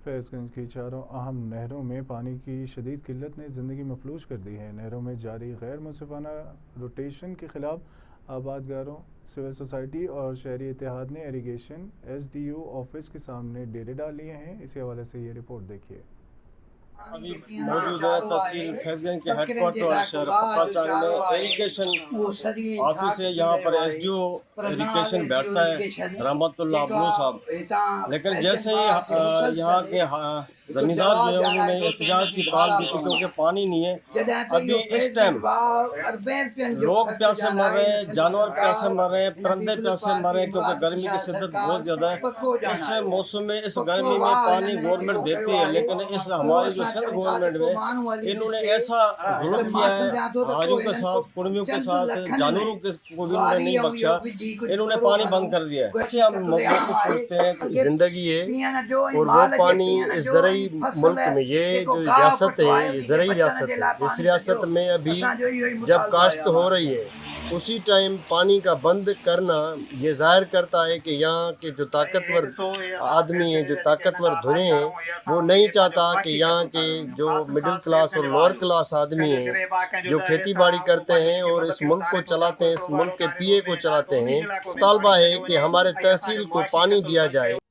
فیض گنج کی چاروں اہم نہروں میں پانی کی شدید قلت نے زندگی مفلوج کر دی ہے۔ نہروں میں جاری غیر منصفانہ روٹیشن کے خلاف آبادگاروں، سول سوسائٹی اور شہری اتحاد نے irrigation S D O office کے سامنے ڈیرے ڈال لیے ہیں۔ اسی حوالے سے یہ رپورٹ دیکھیے۔ ابھی موجود ہے تحصیل فیض گنج کے ہیڈ کوارٹر اور شہر پکا چالی میں اریگیشن آفس ہے۔ یہاں پر ایس ڈی او اریگیشن بیٹھتا ہے رحمت اللہ ابلو صاحب، لیکن جیسے ہی یہاں کے زمیندار جو ہے انہوں نے احتجاج کی کال کی تھی کیونکہ پانی نہیں ہے۔ ابھی اس ٹائم لوگ پیاسے مر رہے ہیں، جانور پیاسے مر رہے ہیں، پرندے پیاسے مر رہے ہیں کیونکہ گرمی کی شدت بہت زیادہ ہے۔ اس موسم میں اس گرمی میں پانی گورنمنٹ دیتی ہے، لیکن اس ہماری جو سندھ گورنمنٹ میں انہوں نے ایسا ظلم کیا ہے ہاریوں کے ساتھ، کنمیوں کے ساتھ، جانوروں کو بھی انہوں نے نہیں بخشا، انہوں نے پانی بند کر دیا ہے۔ ایسے ہم موقف پوچھتے ہیں زندگی ہے اور وہ پانی اس زرعی ملک میں، یہ جو ریاست ہے یہ زرعی ریاست ہے، اس ریاست میں ابھی جب کاشت ہو رہی ہے اسی ٹائم پانی کا بند کرنا یہ ظاہر کرتا ہے کہ یہاں کے جو طاقتور آدمی ہیں، جو طاقتور دھرے ہیں، وہ نہیں چاہتا کہ یہاں کے جو مڈل کلاس اور لوور کلاس آدمی ہیں جو کھیتی باڑی کرتے ہیں اور اس ملک کو چلاتے ہیں، اس ملک کے پی اے کو چلاتے ہیں، مطالبہ ہے کہ ہمارے تحصیل کو پانی دیا جائے۔